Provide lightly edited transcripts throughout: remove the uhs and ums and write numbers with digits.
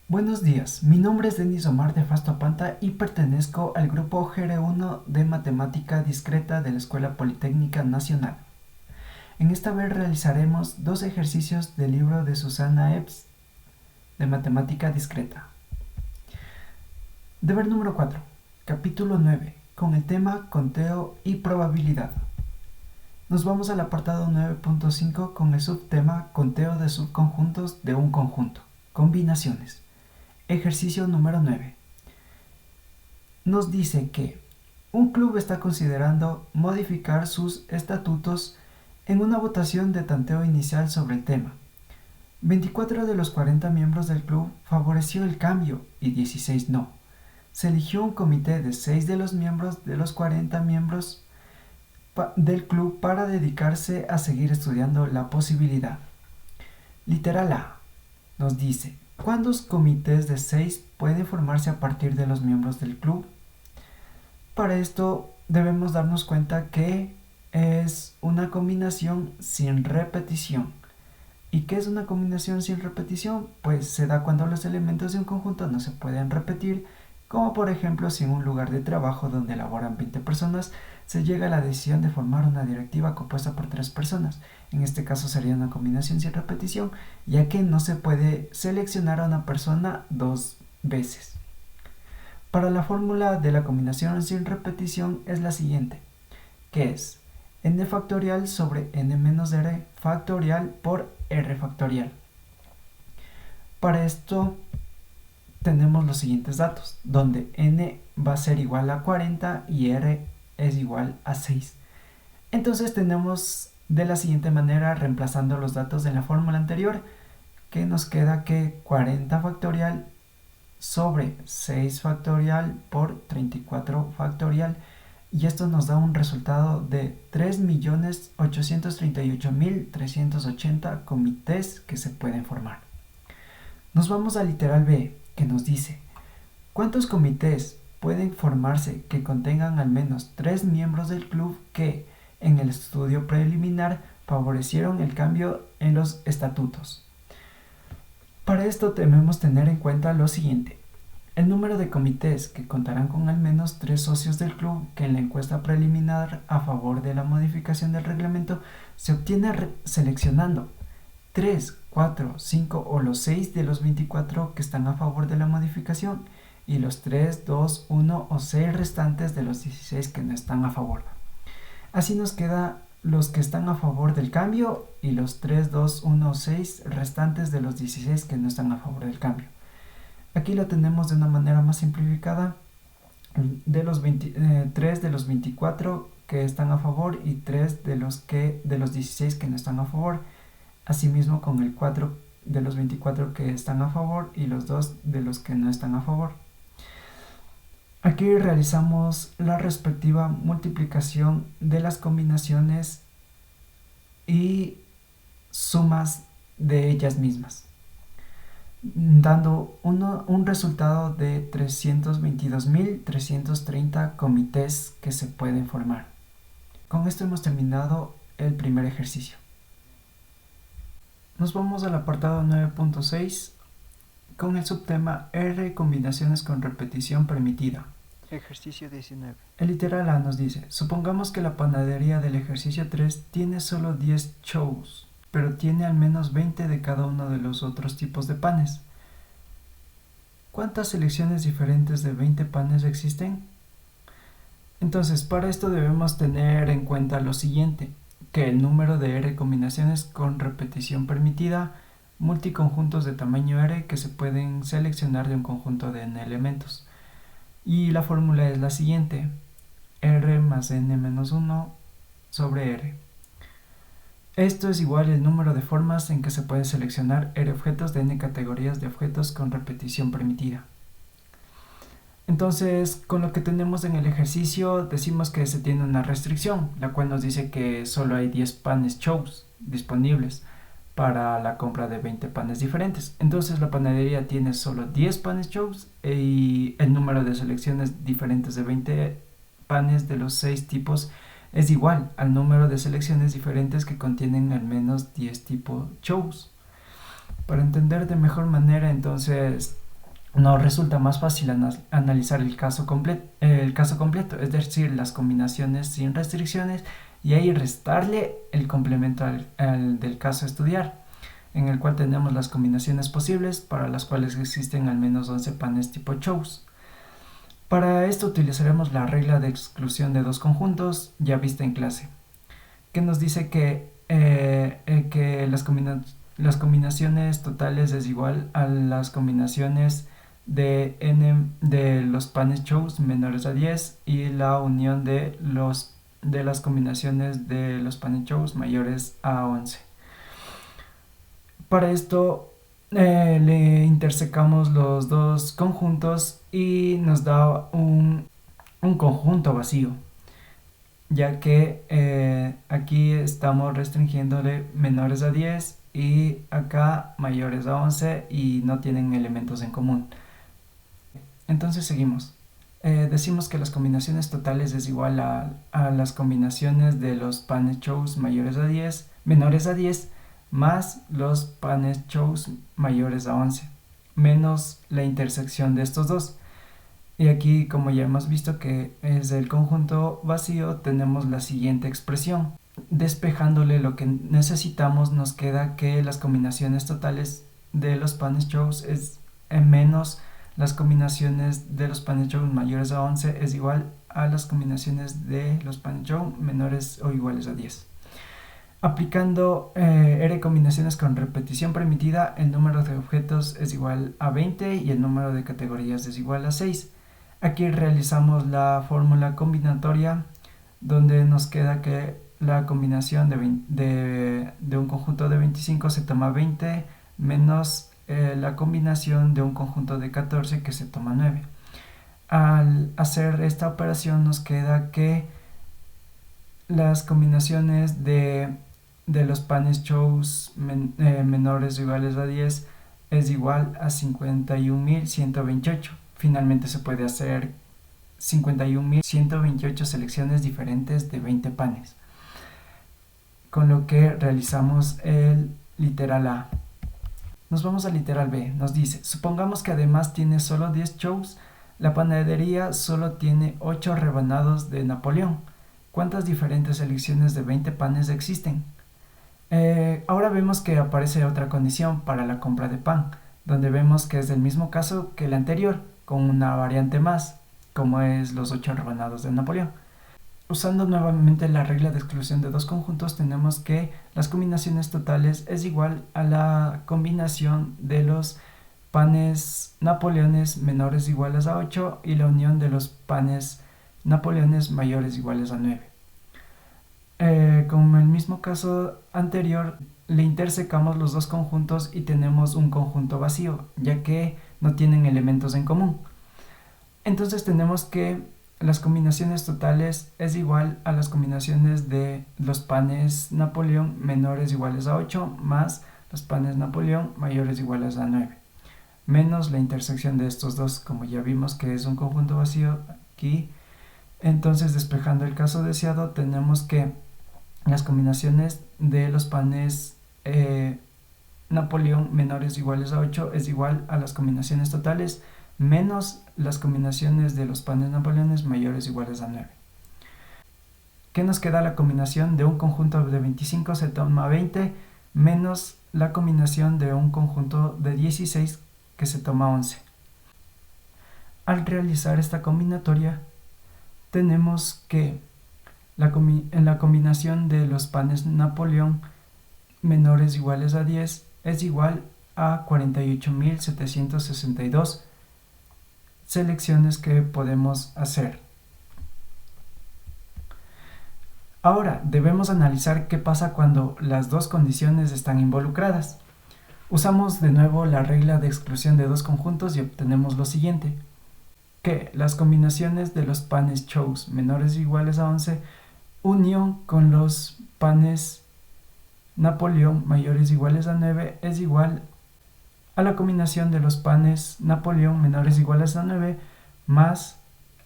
Buenos días, mi nombre es Denis Omar de Fasto Panta y pertenezco al grupo GR1 de Matemática Discreta de la Escuela Politécnica Nacional. En esta vez realizaremos dos ejercicios del libro de Susana Epps de Matemática Discreta. Deber número 4, capítulo 9, con el tema conteo y probabilidad. Nos vamos al apartado 9.5 con el subtema conteo de subconjuntos de un conjunto, combinaciones. Ejercicio número 9. Nos dice que un club está considerando modificar sus estatutos en una votación de tanteo inicial sobre el tema. 24 de los 40 miembros del club favoreció el cambio y 16 no. Se eligió un comité de 6 de los miembros de los 40 miembros del club para dedicarse a seguir estudiando la posibilidad. Literal A nos dice: ¿cuántos comités de 6 pueden formarse a partir de los miembros del club? Para esto debemos darnos cuenta que es una combinación sin repetición. ¿Y qué es una combinación sin repetición? Pues se da cuando los elementos de un conjunto no se pueden repetir, como por ejemplo si en un lugar de trabajo donde laboran 20 personas se llega a la decisión de formar una directiva compuesta por 3 personas. En este caso sería una combinación sin repetición, ya que no se puede seleccionar a una persona dos veces. Para la fórmula de la combinación sin repetición es la siguiente, que es n factorial sobre n menos r factorial por r factorial. Para esto tenemos los siguientes datos, donde n va a ser igual a 40 y r es igual a 6. Entonces tenemos de la siguiente manera, reemplazando los datos de la fórmula anterior, que nos queda que 40 factorial sobre 6 factorial por 34 factorial, y esto nos da un resultado de 3.838.380 comités que se pueden formar. Nos vamos al literal B, que nos dice: ¿cuántos comités pueden formarse que contengan al menos 3 miembros del club que, en el estudio preliminar, favorecieron el cambio en los estatutos? Para esto debemos tener en cuenta lo siguiente: el número de comités que contarán con al menos 3 socios del club que en la encuesta preliminar a favor de la modificación del reglamento se obtiene seleccionando 3, 4, 5 o los 6 de los 24 que están a favor de la modificación y los 3, 2, 1 o 6 restantes de los 16 que no están a favor. Así nos queda los que están a favor del cambio y los 3, 2, 1 o 6 restantes de los 16 que no están a favor del cambio. Aquí lo tenemos de una manera más simplificada: de los 3 de los 24 que están a favor y 3 de los 16 que no están a favor. Asimismo con el 4 de los 24 que están a favor y los 2 de los que no están a favor. Aquí realizamos la respectiva multiplicación de las combinaciones y sumas de ellas mismas, dando un resultado de 322.330 comités que se pueden formar. Con esto hemos terminado el primer ejercicio. Nos vamos al apartado 9.6 con el subtema R combinaciones con repetición permitida. Ejercicio 19. El literal A nos dice: supongamos que la panadería del ejercicio 3 tiene solo 10 chows, pero tiene al menos 20 de cada uno de los otros tipos de panes. ¿Cuántas selecciones diferentes de 20 panes existen? Entonces, para esto debemos tener en cuenta lo siguiente: que el número de R combinaciones con repetición permitida, multiconjuntos de tamaño R que se pueden seleccionar de un conjunto de n elementos. Y la fórmula es la siguiente: R más n menos 1 sobre R. Esto es igual al número de formas en que se puede seleccionar R objetos de n categorías de objetos con repetición permitida. Entonces, con lo que tenemos en el ejercicio, decimos que se tiene una restricción, la cual nos dice que solo hay 10 panes chows disponibles para la compra de 20 panes diferentes. Entonces la panadería tiene solo 10 panes chows y el número de selecciones diferentes de 20 panes de los 6 tipos es igual al número de selecciones diferentes que contienen al menos 10 tipos chows. Para entender de mejor manera, entonces, nos resulta más fácil analizar el caso completo, es decir, las combinaciones sin restricciones, y ahí restarle el complemento al del caso a estudiar, en el cual tenemos las combinaciones posibles para las cuales existen al menos 11 panes tipo Chose. Para esto utilizaremos la regla de exclusión de dos conjuntos ya vista en clase, que nos dice que las combinaciones totales es igual a las combinaciones de los panes Chose menores a 10 y la unión de las combinaciones de los panes Chose mayores a 11. Para esto le intersecamos los dos conjuntos y nos da un conjunto vacío, ya que aquí estamos restringiéndole menores a 10 y acá mayores a 11 y no tienen elementos en común. Entonces seguimos. Decimos que las combinaciones totales es igual a las combinaciones de los panes Chose menores a 10 más los panes Chose mayores a 11 menos la intersección de estos dos. Y aquí, como ya hemos visto que es el conjunto vacío, tenemos la siguiente expresión. Despejándole lo que necesitamos, nos queda que las combinaciones totales de los panes Chose es menos las combinaciones de los panes Chose mayores a 11 es igual a las combinaciones de los panes Chose menores o iguales a 10. Aplicando R combinaciones con repetición permitida, el número de objetos es igual a 20 y el número de categorías es igual a 6. Aquí realizamos la fórmula combinatoria, donde nos queda que la combinación de un conjunto de 25 se toma 20 menos la combinación de un conjunto de 14 que se toma 9. Al hacer esta operación nos queda que las combinaciones de los panes Chose menores o iguales a 10 es igual a 51.128. Finalmente se puede hacer 51.128 selecciones diferentes de 20 panes, con lo que realizamos el literal A. Nos vamos al literal B. Nos dice, supongamos que además tiene solo 10 Chose, la panadería solo tiene 8 rebanados de Napoleón. ¿Cuántas diferentes selecciones de 20 panes existen? Ahora vemos que aparece otra condición para la compra de pan, donde vemos que es el mismo caso que el anterior, con una variante más, como es los 8 rebanados de Napoleón. Usando nuevamente la regla de exclusión de dos conjuntos, tenemos que las combinaciones totales es igual a la combinación de los panes napoleones menores iguales a 8 y la unión de los panes napoleones mayores iguales a 9. Como en el mismo caso anterior, le intersecamos los dos conjuntos y tenemos un conjunto vacío, ya que no tienen elementos en común. Entonces tenemos que las combinaciones totales es igual a las combinaciones de los panes Napoleón menores iguales a 8 más los panes Napoleón mayores iguales a 9, menos la intersección de estos dos, como ya vimos que es un conjunto vacío aquí. Entonces, despejando el caso deseado, tenemos que las combinaciones de los panes Napoleón menores iguales a 8 es igual a las combinaciones totales menos las combinaciones de los panes napoleones mayores iguales a 9. ¿Qué nos queda? La combinación de un conjunto de 25 se toma 20 menos la combinación de un conjunto de 16 que se toma 11. Al realizar esta combinatoria, tenemos que en la combinación de los panes Napoleón menores iguales a 10 es igual a 48.762 selecciones que podemos hacer. Ahora debemos analizar qué pasa cuando las dos condiciones están involucradas. Usamos de nuevo la regla de exclusión de dos conjuntos y obtenemos lo siguiente, que las combinaciones de los panes Chose menores o iguales a 11 unión con los panes Napoleón mayores o iguales a 9 es igual a la combinación de los panes Napoleón menores o iguales a 9 más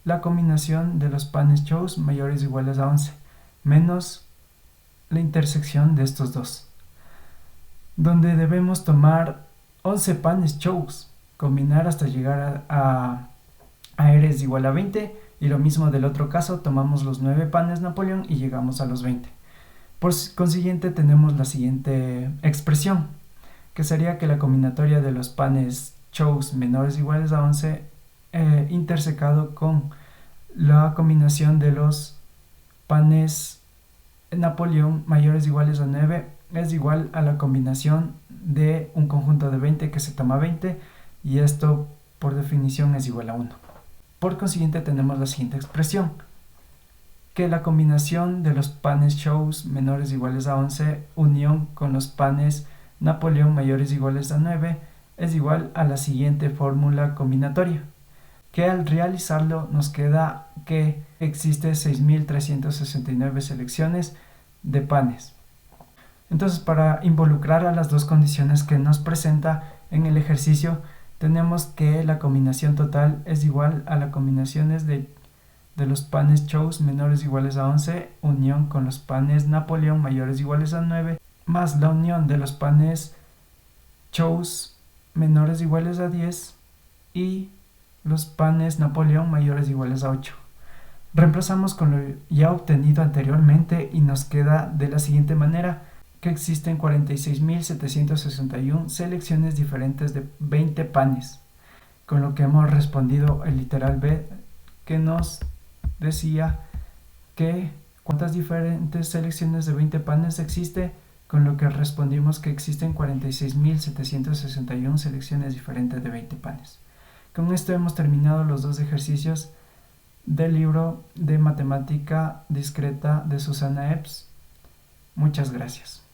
la combinación de los panes Chose mayores o iguales a 11 menos la intersección de estos dos, donde debemos tomar 11 panes Chose combinar hasta llegar a R es igual a 20, y lo mismo del otro caso, tomamos los 9 panes Napoleón y llegamos a los 20. Por consiguiente tenemos la siguiente expresión, que sería que la combinatoria de los panes Chose menores o iguales a 11 intersecado con la combinación de los panes Napoleón mayores o iguales a 9 es igual a la combinación de un conjunto de 20 que se toma 20, y esto por definición es igual a 1. Por consiguiente tenemos la siguiente expresión, que la combinación de los panes Chose menores o iguales a 11 unión con los panes Napoleón mayores o iguales a 9 es igual a la siguiente fórmula combinatoria, que al realizarlo nos queda que existe 6.369 selecciones de panes. Entonces, para involucrar a las dos condiciones que nos presenta en el ejercicio, tenemos que la combinación total es igual a las combinaciones de los panes Chose menores o iguales a 11 unión con los panes Napoleón mayores o iguales a 9 más la unión de los panes Chose menores o iguales a 10 y los panes Napoleón mayores o iguales a 8. Reemplazamos con lo ya obtenido anteriormente y nos queda de la siguiente manera, que existen 46.761 selecciones diferentes de 20 panes, con lo que hemos respondido el literal B, que nos decía que cuántas diferentes selecciones de 20 panes existe, con lo que respondimos que existen 46.761 selecciones diferentes de 20 panes. Con esto hemos terminado los dos ejercicios del libro de matemática discreta de Susana Epps. Muchas gracias.